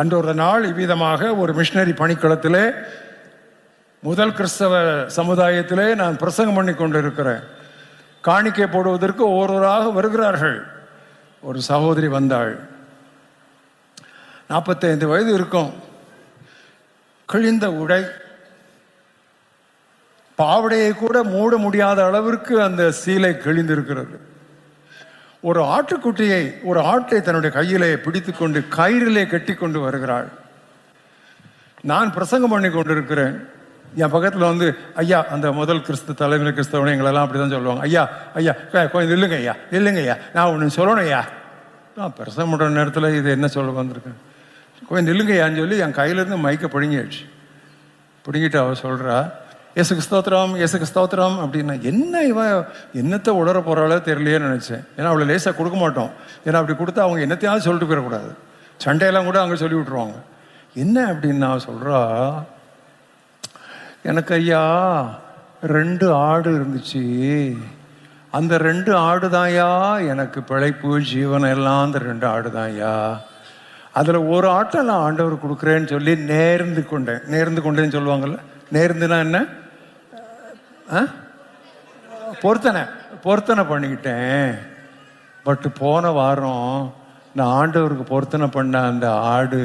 அன்று ஒரு நாள் இவ்விதமாக ஒரு மிஷனரி பணிக்களத்திலே முதல் கிறிஸ்தவ சமுதாயத்திலே நான் பிரசங்கம் பண்ணி கொண்டிருக்கிறேன். காணிக்கை போடுவதற்கு ஒவ்வொருவராக வருகிறார்கள். ஒரு சகோதரி வந்தாள். 45 வயது இருக்கும். கிழிந்த உடை, பாவடையை கூட மூட முடியாத அளவிற்கு அந்த சீலை கிழிந்திருக்கிறது. ஒரு ஆட்டுக்குட்டியை, ஒரு ஆட்டை தன்னுடைய கையிலே பிடித்து கொண்டு கயிறிலே கட்டி கொண்டு வருகிறாள். நான் பிரசங்கம் பண்ணி கொண்டிருக்கிறேன். என் பக்கத்தில் வந்து, ஐயா, அந்த முதல் தலைமை கிறிஸ்தவனை எங்களெல்லாம் அப்படி தான் சொல்லுவாங்க. ஐயா ஐயா கொஞ்சம் இல்லைங்க ஐயா, இல்லைங்க ஐயா, நான் ஒன்று சொல்லணும் ஐயா. நான் பிரசங்கம் பண்ணுற நேரத்தில் இது என்ன சொல்ல வந்திருக்கேன், கொஞ்சம் நில்லுங்கய்யான்னு சொல்லி என் கையிலேருந்து மைக்கை பிடுங்கிடுச்சு. பிடுங்கிட்டு அவள் சொல்கிறா, இயேசுக்கு ஸ்தோத்திரம், இயேசுக்கு ஸ்தோத்திரம் அப்படின்னா. என்ன இவன் என்னத்தை உளர போகிறாளோ தெரியலையேன்னு நினச்சேன். ஏன்னா அவளை லேசாக கொடுக்க மாட்டோம். ஏன்னா அப்படி கொடுத்தா அவங்க என்னத்தையாவது சொல்லிட்டு போயிடக்கூடாது. சண்டையெல்லாம் கூட அங்கே சொல்லி விட்ருவாங்க. என்ன அப்படின்னு நான் சொல்கிறா, எனக்கு ஐயா 2 ஆடு இருந்துச்சு. அந்த 2 ஆடு தான்யா எனக்கு பிழைப்பு ஜீவனம் எல்லாம். அந்த 2 ஆடு தான்யா. அதில் ஒரு ஆட்டை நான் ஆண்டவர் கொடுக்குறேன்னு சொல்லி நேர்ந்து கொண்டேன்னு சொல்லுவாங்கள்ல. நேர்ந்துனா என்ன? பொருத்தனை பண்ணிக்கிட்டேன். பட் போன வாரம் நான் ஆண்டவருக்கு பொருத்தனை பண்ண அந்த ஆடு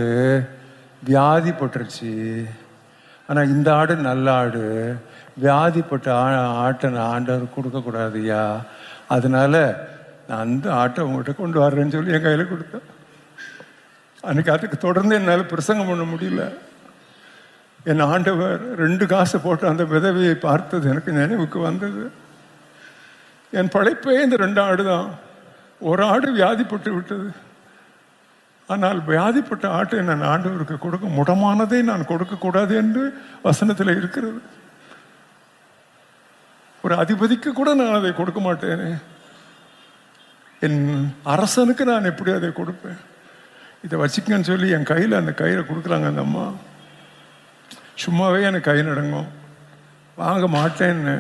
வியாதிப்பட்டுருச்சு. ஆனால் இந்த ஆடு நல்ல ஆடு. வியாதிப்பட்ட ஆட்டை நான் ஆண்டவர் கொடுக்கக்கூடாதுயா, அதனால நான் அந்த ஆட்டை உங்கள்கிட்ட கொண்டு வர்றேன்னு சொல்லி என் கையில் கொடுத்தேன். அன்றைக்கி அதுக்கு தொடர்ந்து என்னால் பிரசங்கம் பண்ண முடியல. என் ஆண்டவர் 2 காசு போட்டு அந்த விதவையை பார்த்தது எனக்கு நினைவுக்கு வந்தது. என் படைப்பே இந்த 2 ஆடு தான். ஒரு ஆடு வியாதிப்பட்டு விட்டது. ஆனால் வியாதிப்பட்ட ஆட்டை நான் ஆண்டவருக்கு கொடுக்க, முடமானதை நான் கொடுக்கக்கூடாது என்று வசனத்தில் இருக்கிறது. ஒரு அதிபதிக்கு கூட நான் அதை கொடுக்க மாட்டேனே, என் அரசனுக்கு நான் எப்படி அதை கொடுப்பேன்? இதை வச்சுக்கன்னு சொல்லி என் கையில் அந்த கயிறை கொடுக்குறாங்க அந்த அம்மா. சும்மாவே எனக்கு கை நடங்கும். வாங்க மாட்டேன்னு.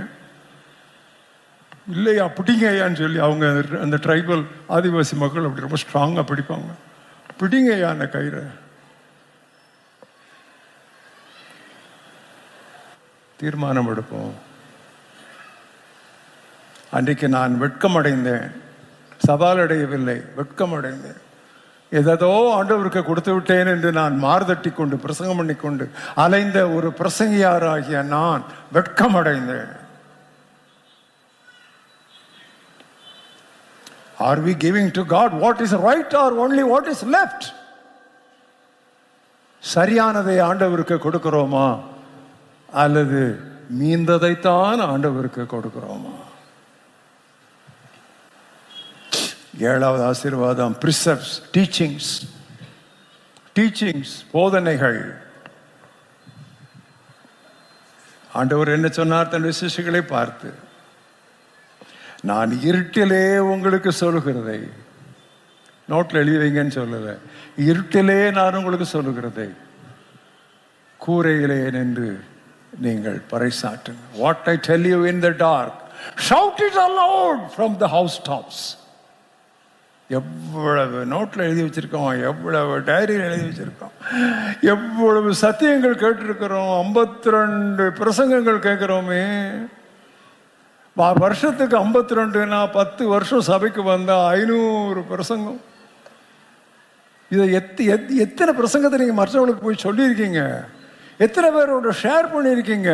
இல்லையா பிடிங்க ஐயான்னு சொல்லி அவங்க அந்த ட்ரைபல் ஆதிவாசி மக்கள் அப்படி ரொம்ப ஸ்ட்ராங்காக பிடிப்பாங்க. பிடிங்க ஐயா அந்த கயிறை. தீர்மானம் எடுப்போம். அன்றைக்கு நான் வெட்கமடைந்தேன், சவால் அடையவில்லை, வெட்கமடைந்தேன். ஏதோ ஆண்டவருக்கு கொடுத்து விட்டேன் என்று நான் மார்தட்டி கொண்டு பிரசங்கம் பண்ணி கொண்டு அலைந்த ஒரு பிரசங்கியாராகிய நான் வெட்கமடைந்தேன். Are we giving to God what is right or only what is left? சரியானதை ஆண்டவருக்கு கொடுக்கிறோமா அல்லது மீந்ததைத்தான் ஆண்டவருக்கு கொடுக்கிறோமா? 7வது ஆசீர்வாதம் precepts, teachings, போதனைகள். ஆண்டவர் என்ன சொன்னார் தன் சிஷ்யர்களை பார்த்து? நான் இருட்டிலே உங்களுக்கு சொல்லுகிறதை, நோட்டில் எழுதி வைங்கன்னு சொல்லல, இருட்டிலே நான் உங்களுக்கு சொல்லுகிறதை கூரையிலே நின்று நீங்கள் பறைசாற்றுங்க. What I tell you in the dark, shout it aloud from the housetops. எவ்வளவு நோட்டில் எழுதி வச்சிருக்கோம், எவ்வளவு டைரியில் எழுதி வச்சிருக்கோம், எவ்வளவு சத்தியங்கள் கேட்டிருக்கிறோம், 52 பிரசங்கங்கள் கேட்கிறோமே. வருஷத்துக்கு 52னா 10 வருஷம் சபைக்கு வந்தா 500 பிரசங்கம். இதை எத்தனை பிரசங்கத்தை நீங்க மற்றவங்களுக்கு போய் சொல்லியிருக்கீங்க? எத்தனை பேரோட ஷேர் பண்ணியிருக்கீங்க?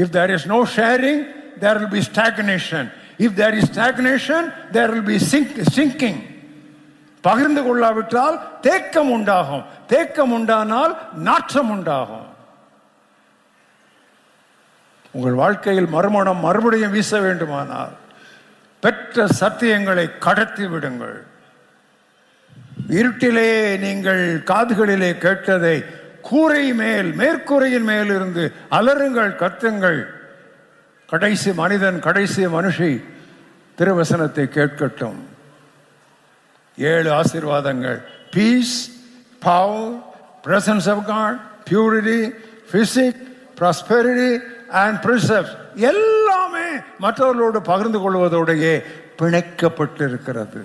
If there is no sharing, there will be stagnation. If there is stagnation, there will be sinking. பகிர்ந்து கொள்ளாவிட்டால் தேக்கம் உண்டாகும். தேக்கம் உண்டானால் நாற்றம் உண்டாகும். உங்கள் வாழ்க்கையில் மறுமணம் மறுபடியும் வீச வேண்டுமானால் பெற்ற சத்தியங்களை கடத்தி விடுங்கள். இருட்டிலே நீங்கள் காதுகளிலே கேட்டதை கூரை மேல், மேற்கூரையின் மேல் இருந்து அலறுங்கள், கத்துங்கள். கடைசி மனிதன், கடைசி மனுஷி திருவசனத்தை கேட்கட்டும். 7 ஆசீர்வாதங்கள்: peace, power, presence of God, purity, physique, prosperity and precepts எல்லாமே மற்றவர்களோடு பகிர்ந்து கொள்வதோடையே பிணைக்கப்பட்டிருக்கிறது.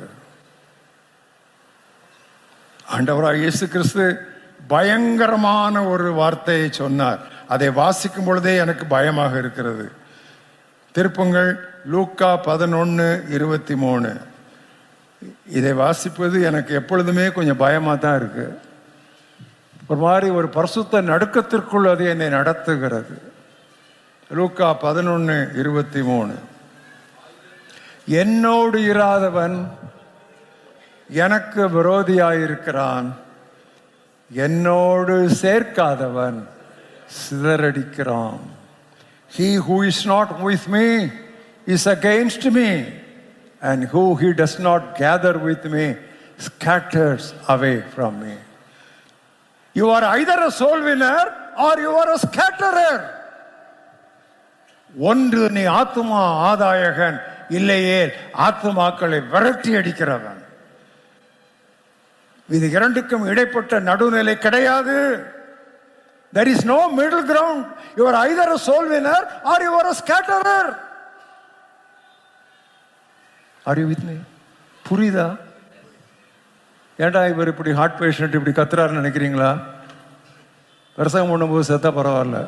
ஆண்டவராக இயேசு கிறிஸ்து பயங்கரமான ஒரு வார்த்தையை சொன்னார். அதை வாசிக்கும் பொழுதே எனக்கு பயமாக இருக்கிறது. திருப்புங்கள் லூக்கா 11:23. இதை வாசிப்பது எனக்கு எப்பொழுதுமே கொஞ்சம் பயமாக தான் இருக்கு. ஒரு மாதிரி ஒரு பரிசுத்த நடுக்கத்திற்குள் அது என்னை நடத்துகிறது. லூக்கா 11:23. என்னோடு இராதவன் எனக்கு விரோதியாயிருக்கிறான், என்னோடு சேர்க்காதவன் சிதறடிக்கிறான். He who is not with me is against me, and who he does not gather with me scatters away from me. You are either a soul winner or you are a scatterer. ஒன்று நீ ஆத்துமா ஆதாயகன், இல்லையே ஆத்துமாக்களை விரட்டி அடிக்கிறவன். இது இரண்டுக்கும் இடைப்பட்ட நடுநிலை கிடையாது. There is no middle ground. You are either a soul winner or you are a scatterer. Are you with me? புரியுதா? ஏண்டா இவர் இப்படி ஹார்ட் பேஷண்ட் இப்படி கத்துறாருன்னு நினைக்கிறீங்களா? பிரசங்கம் பண்ணும்போது செத்தா பரவாயில்ல.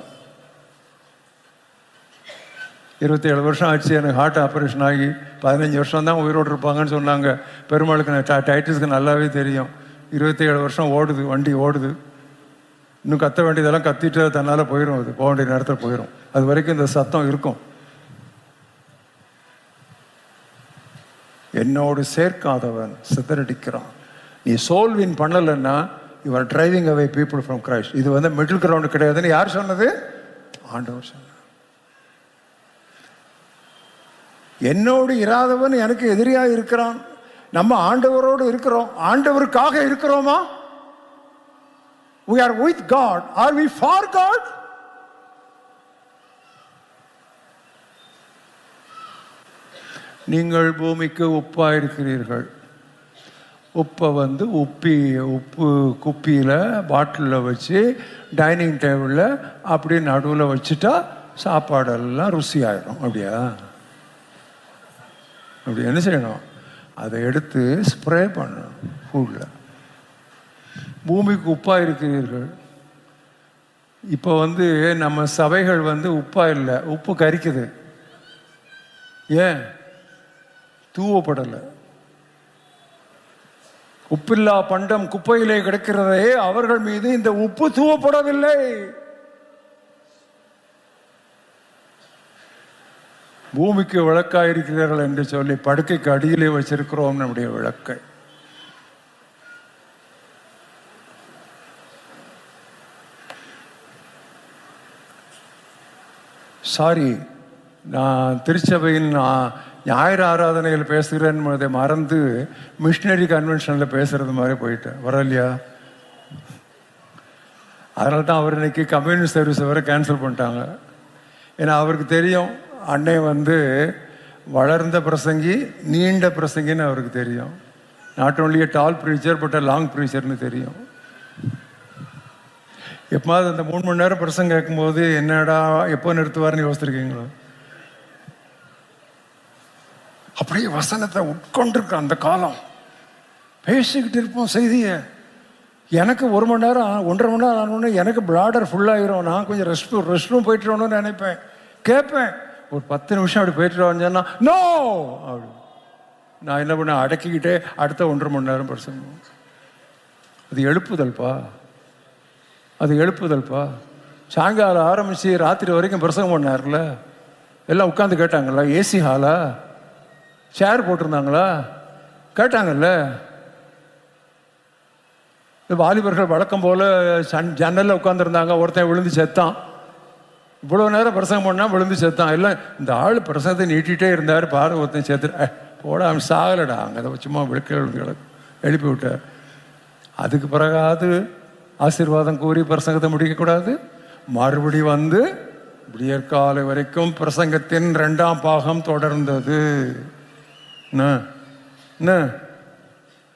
27 வருஷம் ஆச்சு எனக்கு ஹார்ட் ஆப்ரேஷன் ஆகி. 15 வருஷம் தான் உயிரோடு இருப்பாங்கன்னு சொன்னாங்க. பெருமாளுக்கு டைட்டிஸ்க்கு நல்லாவே தெரியும். 27 வருஷம் ஓடுது, வண்டி ஓடுது. இன்னும் கத்த வேண்டியதெல்லாம் கத்திட்டு தன்னால் போயிடும். அது போக வேண்டிய நேரத்தில் போயிடும். அது வரைக்கும் இந்த சத்தம் இருக்கும். என்னோடு சேர்க்காதவன் சிதறடிக்கிறான். நீ சோல்வின் பண்ணலைன்னா you are driving away people from Christ. இது வந்து மிடில் கிரவுண்டு கிடையாதுன்னு யார் சொன்னது? ஆண்டவர் சொன்னார். என்னோடு இராதவன் எனக்கு எதிரியாக இருக்கிறான். நம்ம ஆண்டவரோடு இருக்கிறோம். ஆண்டவருக்காக இருக்கிறோமா? We are with God. Are we for God? நீங்கள் பூமிக்கு உப்பாக இருக்கிறீர்கள். உப்பை வந்து உப்பு குப்பியில் பாட்டிலில் வச்சு டைனிங் டேபிளில் அப்படி நடுவில் வச்சுட்டா சாப்பாடெல்லாம் ருசியாயிடும். அப்படியா? அப்படி என்ன செய்யணும்? அதை எடுத்து ஸ்ப்ரே பண்ணணும் ஃபுட்டில். பூமிக்கு உப்பாக இருக்கிறீர்கள். இப்போ வந்து நம்ம சபைகள் வந்து உப்பா இல்லை, உப்பு கரிக்குது. ஏன்? தூவப்படலை. உப்பில்லா பண்டம் குப்பையிலே கிடக்கிறதே, அவர்கள் மீது இந்த உப்பு தூவப்படவில்லை. பூமிக்கு விளக்காயிருக்கிறீர்கள் என்று சொல்லி படுக்கைக்கு அடியிலே வச்சிருக்கிறோம் நம்முடைய விளக்கை. சாரி, நான் திருச்சபையில் ஞாயிறு ஆராதனைகள் பேசுகிறேன்னு மறந்து மிஷினரி கன்வென்ஷனில் பேசுறது மாதிரி போயிட்டேன். வரலையா? அதனால தான் அவர் இன்னைக்கு கம்யூனிஸ்ட் சர்வீஸை வரை கேன்சல் பண்ணிட்டாங்க. ஏன்னா அவருக்கு தெரியும் அன்னை வந்து வளர்ந்த பிரசங்கி, நீண்ட பிரசங்கின்னு அவருக்கு தெரியும். Not only tall preacher but long ப்ரீச்சர்னு தெரியும். எப்போது அந்த 3 மணி நேரம் பிரசங்கம் கேட்கும்போது என்னடா எப்போ நிறுத்துவார்னு யோசிச்சிருக்கீங்களோ? அப்படியே வசனத்தை உட்கொண்டிருக்க அந்த காலம் பேசிக்கிட்டு இருப்போம் செய்தியை. எனக்கு 1 மணி நேரம் 1.5 மணி நேரம் ஆனோடனே எனக்கு பிளாடர் ஃபுல்லாகிரும். நான் கொஞ்சம் ரெஸ்ட் ரூம் போயிட்டுருவோன்னு நினைப்பேன். கேட்பேன், ஒரு 10 நிமிஷம் அப்படி போயிட்டு சொன்னா நோ அப்படி நான் என்ன பண்ண அடக்கிக்கிட்டே அடுத்த 1.5 மணி நேரம் பிரசங்கம். அது எழுப்புதல்ப்பா, அது எழுப்புதல்ப்பா. சாயங்காலம் ஆரம்பித்து ராத்திரி வரைக்கும் பிரசங்கம் பண்ணார்ல, எல்லாம் உட்காந்து கேட்டாங்களா? ஏசி ஹாலா? சேர் போட்டிருந்தாங்களா? கேட்டாங்கல்ல. வாலிபர்கள் வழக்கம் போல் ஜன்னலில் உட்காந்துருந்தாங்க. ஒருத்தன் விழுந்து செத்தான். இவ்வளோ நேரம் பிரசங்கம் பண்ணால் விழுந்து செத்தான். எல்லாம் இந்த ஆள் பிரசங்கத்தை நீட்டிகிட்டே இருந்தார். பாரு ஒருத்தன் சேர்த்து போட அவன் சாகலடா, அங்கே அதை சும்மா விளக்க எழுப்பி விட்டார். அதுக்கு பிறகாது ஆசீர்வாதம் கூறி பிரசங்கத்தை முடிக்கக்கூடாது. மறுபடி வந்து விடியற்காலை வரைக்கும் பிரசங்கத்தின் 2ஆம் பாகம் தொடர்ந்தது.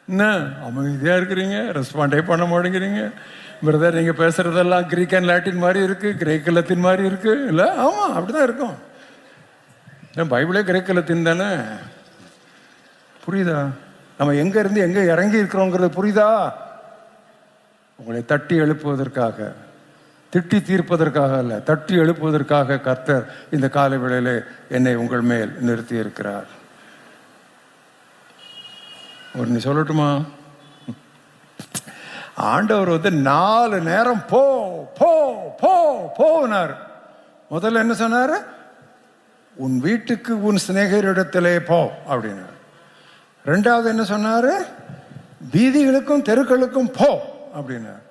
என்ன அமைதியாக இருக்கிறீங்க, ரெஸ்பாண்டே பண்ண மாட்டேங்கிறீங்க. பிரதர் நீங்கள் பேசுகிறதெல்லாம் கிரீக் அண்ட் லாட்டின் மாதிரி இருக்குது, கிரேக்க லத்தீன் மாதிரி இருக்குது. இல்லை, ஆமாம் அப்படி தான் இருக்கும். ஏன் பைபிளே கிரேக்க லத்தீன் தானே. புரியுதா? நம்ம எங்கே இருந்து எங்கே இறங்கி இருக்கிறோங்கிறது புரியுதா? உங்களை தட்டி எழுப்புவதற்காக, திட்டி தீர்ப்பதற்காக அல்ல, தட்டி எழுப்புவதற்காக கர்த்தர் இந்த காலை வேளையிலே என்னை உங்கள் மேல் நிறுத்தி இருக்கிறார். ஒன்று சொல்லட்டுமா? ஆண்டவர் 4 நேரம் போ போ போ போனார். முதல்ல என்ன சொன்னார்? உன் வீட்டுக்கு உன் சிநேகரிடத்திலே போ அப்படின்னார். ரெண்டாவது என்ன சொன்னார்? வீதிகளுக்கும் தெருக்களுக்கும் போ அப்படின்னார்.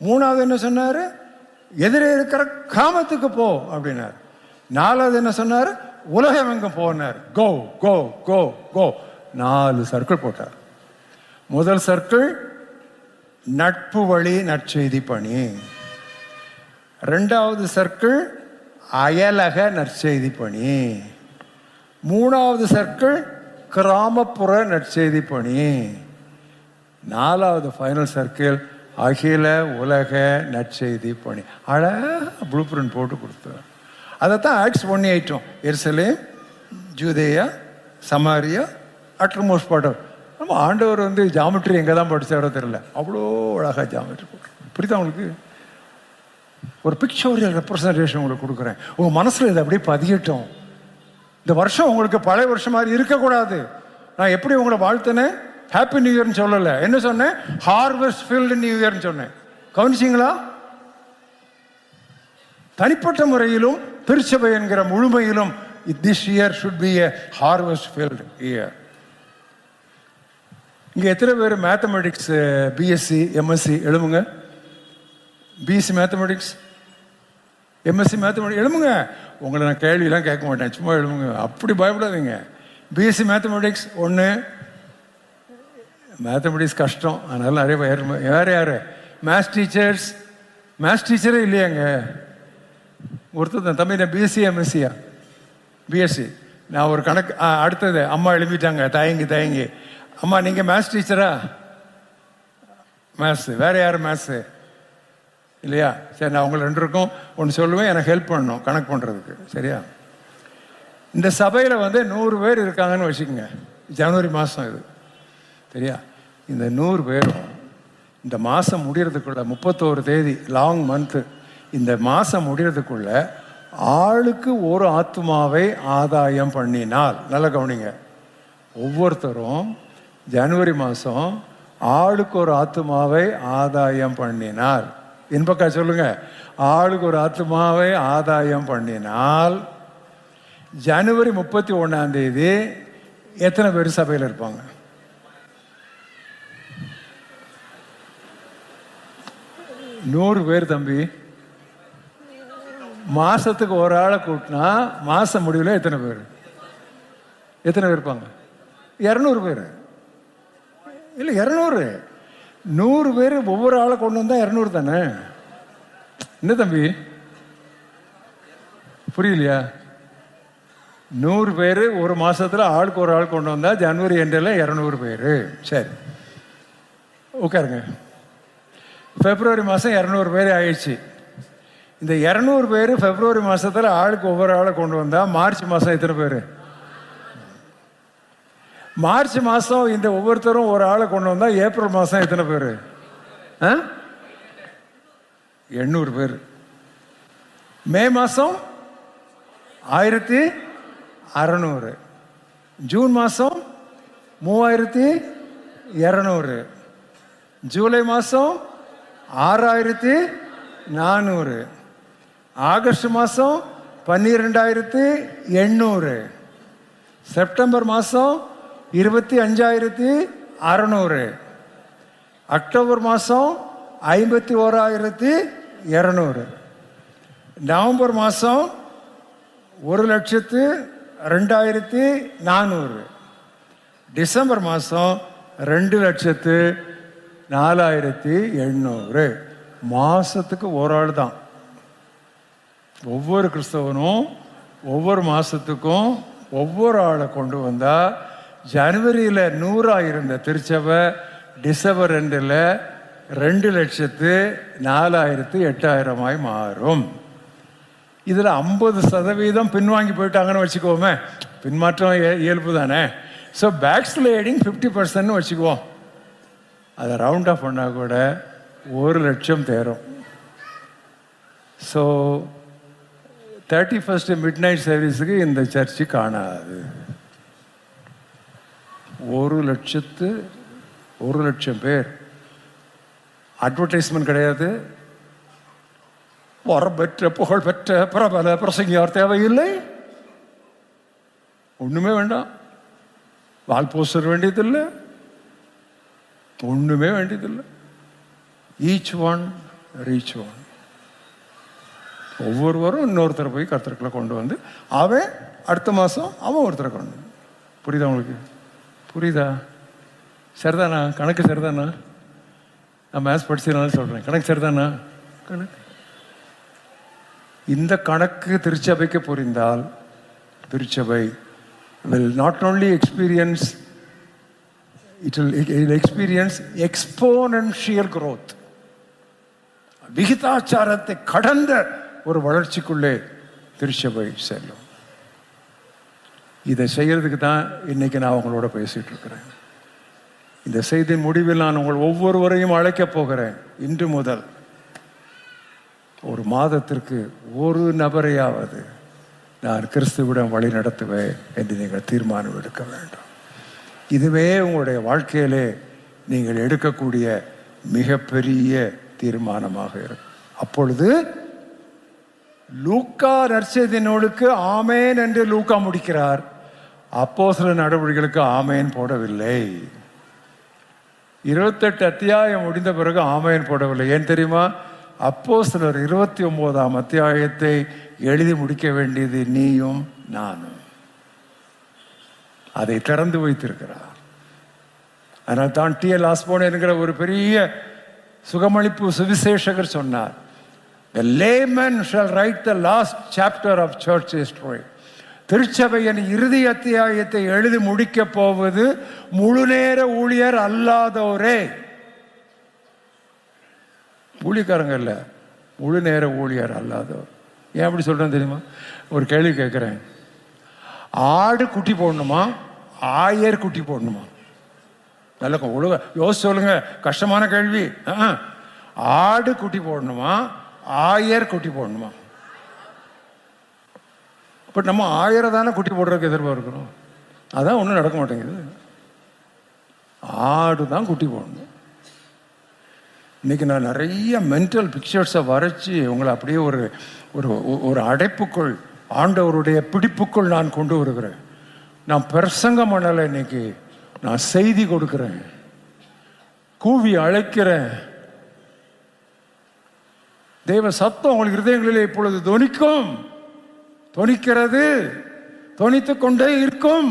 மூணாவது என்ன சொன்னார்? எதிரே இருக்கிற கிராமத்துக்கு போ அப்படின்னார். நாலாவது என்ன சொன்னார்? உலகம் எங்கும் போனார். கோ கோ கோ கோ. 4 சர்க்கிள் போட்டார். முதல் சர்க்கிள் நட்பு வழி நற்செய்தி பணி. ரெண்டாவது சர்க்கிள் அயலக நற்செய்தி பணி. மூணாவது சர்க்கிள் கிராமப்புற நற்செய்தி பணி. நாலாவது ஃபைனல் சர்க்கிள் அகில உலக நற்செய்தி பணி. அழகாக ப்ளூ பிரிண்ட் போட்டு கொடுத்தார். அதைத்தான் ஆக்ட்ஸ் 1:8 எருசலேம், ஜூதேயா, சமாரியா, அட்ரமோஸ்ட் பாட்டர். நம்ம ஆண்டவர் ஜாமெட்ரி எங்கே தான் படித்தாரோ தெரியல, அவ்வளோ அழகாக ஜாமெட்ரி போட்டு. புரியுதா உங்களுக்கு? ஒரு பிக்சோரியல் ரெப்ரசன்டேஷன் உங்களுக்கு கொடுக்குறேன். உங்கள் மனசில் இதை அப்படியே பதியட்டும். இந்த வருஷம் உங்களுக்கு பழைய வருஷம் மாதிரி இருக்கக்கூடாது. நான் எப்படி உங்களை வாழ்த்தினேன்? ஹாப்பி நியூ இயர்னு சொல்லலை. என்ன சொன்னேன்? ஹார்வெஸ்ட் ஃபீல்டு நியூ இயர்னு சொன்னேன். கவனிச்சிங்களா? தனிப்பட்ட முறையிலும் திருச்சபை என்கிற முழுமையிலும் this year should be a harvest field year. இங்கே எத்தனை பேர் மேத்தமெட்டிக்ஸ் பிஎஸ்சி எம்எஸ்சி எழுமுங்க? பிஎஸ்சி மேத்தமெட்டிக்ஸ், எம்எஸ்சி மேத்தமெட்டிக்ஸ் எழுமுங்க. உங்களை நான் கேள்வியெல்லாம் கேட்க மாட்டேன், சும்மா எழுமுங்க. அப்படி பயப்படாதீங்க. BSc mathematics 1. மேத்தமெட்டிக்ஸ் கஷ்டம், அதனால நிறைய வேறு யார்? Maths teachers. மேத்ஸ் டீச்சரே இல்லையாங்க ஒருத்தர் தம்பி. நான் பிஎஸ்சி எம்எஸ்சியா? பிஎஸ்சி. நான் ஒரு கணக்கு. அடுத்தது அம்மா எழுப்பிட்டாங்க தயங்கி. அம்மா நீங்கள் மேத்ஸ் டீச்சரா? மேத்ஸு. வேறு யார் மேத்ஸு இல்லையா? சரி, நான் உங்களை 2 பேருக்கும் ஒன்று சொல்லுவேன், எனக்கு ஹெல்ப் பண்ணணும் கணக்கு பண்ணுறதுக்கு. சரியா? இந்த சபையில் 100 பேர் இருக்காங்கன்னு வச்சுக்கோங்க. ஜனவரி மாதம் இது. சரியா? இந்த 100 பேரும் இந்த மாதம் முடிகிறதுக்குள்ள 31 தேதி லாங் மந்த்து, இந்த மாதம் முடிகிறதுக்குள்ள ஆளுக்கு ஒரு ஆத்மாவை ஆதாயம் பண்ணினால், நல்லா கவனிங்க, ஒவ்வொருத்தரும் ஜனவரி மாதம் ஆளுக்கு ஒரு ஆத்மாவை ஆதாயம் பண்ணினால், இன்பக்கா சொல்லுங்க, ஆளுக்கு ஒரு ஆத்மாவை ஆதாயம் பண்ணினால் ஜனவரி 31ஆம் தேதி எத்தனை பேர் சபையில் இருப்பாங்க? 100 பேர் தம்பி. மாசத்துக்கு ஒரு ஆளை கூட்டினா மாசம் முடிவில் எத்தனை பேர் இருப்பாங்க? 200 பேர் இல்லை, 200. 100 பேர் ஒவ்வொரு ஆளை கொண்டு வந்தா 200 தானே? என்ன தம்பி புரியலையா? 100 பேர் ஒரு மாசத்துல ஆளுக்கு ஒரு ஆள் கொண்டு வந்தா ஜனவரி எண்டில் 200 பேர். சரி, உட்காருங்க. பிப்ரவரி மாதம் 200 பேர் ஆயிடுச்சு. இந்த 200 பேர் பிப்ரவரி மாதத்தில் ஆளுக்கு ஒவ்வொரு ஆளை கொண்டு வந்தால் மார்ச் மாதம் எத்தனை பேர்? மார்ச் மாதம் இந்த ஒவ்வொருத்தரும் ஒரு ஆளை கொண்டு வந்தால் ஏப்ரல் மாதம் எத்தனை பேர்? 800 பேர். மே மாதம் 1600. ஜூன் மாதம் 3200. ஜூலை மாதம் 6400. ஆகஸ்ட் மாதம் 12800. செப்டம்பர் மாதம் 25600. அக்டோபர் மாதம் 51200. நவம்பர் மாதம் 1,02,400. டிசம்பர் மாதம் 2,04,800. மாதத்துக்கு ஒரு ஆள் தான். ஒவ்வொரு கிறிஸ்தவனும் ஒவ்வொரு மாதத்துக்கும் ஒவ்வொரு ஆளை கொண்டு வந்தால் ஜனவரியில் 100 இருந்த திருச்சபை டிசம்பர் 2ல் 2,04,800 மாறும். இதில் 50% பின்வாங்கி போயிட்டாங்கன்னு வச்சுக்கோமே. பின்மாற்றம் இயல்பு தானே. ஸோ பேக் ஸ்லைடிங் 50% வச்சுக்குவோம். அதை ரவுண்ட் ஆஃப் பண்ணால் கூட 1,00,000 தேரும். ஸோ 31st மிட் நைட் சர்வீஸுக்கு இந்த சர்ச்சு காணாது. 1,00,000 பேர். அட்வர்டைஸ்மெண்ட் கிடையாது, வரப்பெற்ற புகழ்பெற்ற பிரபல பிரசங்கியார் தேவையில்லை, ஒண்ணுமே வேண்டாம். வால் போஸ்டர் வேண்டியதில்லை, ஒண்ணுமே வேண்டியதில்லை. Each one reach one. ஒவ்வொருவரும் இன்னொருத்தரை போய் கர்த்தருக்குள்ள கொண்டு வந்து அவன் அடுத்த மாதம் அவன் ஒருத்தரை கொண்டு. புரியுதா உங்களுக்கு? புரியுதா? சரிதானா? கணக்கு சரிதானா? நான் மேத்ஸ் படிச்சதுனால சொல்கிறேன், கணக்கு சரிதானா? கணக்கு இந்த கணக்கு திருச்சபைக்கு புரிந்தால் திருச்சபை will not only experience, it will experience exponential growth. விகிதாச்சாரத்தை கடந்த ஒரு வளர்ச்சிக்குள்ளே திருச்சபை செல்லும். இதை செய்யறதுக்கு தான் இன்னைக்கு நான் உங்களோட பேசிட்டு இருக்கிறேன். இந்த செய்தியின் முடிவில் நான் உங்கள் ஒவ்வொருவரையும் அழைக்கப் போகிறேன். இன்று முதல் ஒரு மாதத்திற்கு ஒரு நபரையாவது நான் கிறிஸ்துவிடம் வழி நடத்துவேன் என்று நீங்கள் தீர்மானம் எடுக்க வேண்டும். இதுவே உங்களுடைய வாழ்க்கையிலே நீங்கள் எடுக்கக்கூடிய மிகப்பெரிய தீர்மானமாக இருக்கும். அப்பொழுது லூக்கா நற்செய்தி நூலுக்கு ஆமேன் என்று லூக்கா முடிக்கிறார், அப்போஸ்தலர் நடவடிக்கைகளுக்கு ஆமேன் போடவில்லை. 28 அத்தியாயம் முடிந்த பிறகு ஆமேன் போடவில்லை. ஏன் தெரியுமா? அப்போஸ்தலர் 29ஆம் அத்தியாயத்தை எழுதி முடிக்க வேண்டியது நீயும் நானும். அதை திறந்து வைத்திருக்கிறார். அதனால் தான் T.L. ஆஸ்போன் என்கிற ஒரு பெரிய சுகமளிப்பு சுவிசேஷகர் சொன்னார், the layman shall write the last chapter of church history. திருச்சபையின் இறுதி அத்தியாயத்தை எழுதி முடிக்க போவது முழு நேர ஊழியர் அல்லாதோரே. ஊழியக்காரங்க இல்ல, முழு நேர ஊழியர் அல்லாதவர். ஏன் அப்படி சொல்றேன் தெரியுமா? ஒரு கேள்வி கேட்கிறேன், ஆடு குட்டி போடணுமா, ஆயர் குட்டி போடணுமா? நல்ல ஒழுங்க யோசிச்சு சொல்லுங்க, கஷ்டமான கேள்வி. ஆடு குட்டி போடணுமா, ஆயர் குட்டி போடணுமா? பட் நம்ம ஆயிரம் தானே குட்டி போடுறதுக்கு எதிர்பார்க்கிறோம். அதான் ஒன்றும் நடக்க மாட்டேங்குது. ஆடு தான் குட்டி போடணும். இன்னைக்கு நான் நிறைய மென்டல் பிக்சர்ஸை வரைச்சி உங்களை அப்படியே ஒரு ஒரு ஒரு அடைப்புக்குள், ஆண்டவருடைய பிடிப்புக்குள் நான் கொண்டு வருகிறேன். நான் பிரசங்கம் பண்ணலை, இன்னைக்கு நான் செய்தி கொடுக்கிறேன், கூவி அழைக்கிறேன். தேவ சத்தம் உங்களுக்கு இருதயங்களிலே இப்பொழுது தொனிக்கும், தொனிக்கிறது, தொனித்துக் கொண்டே இருக்கும்.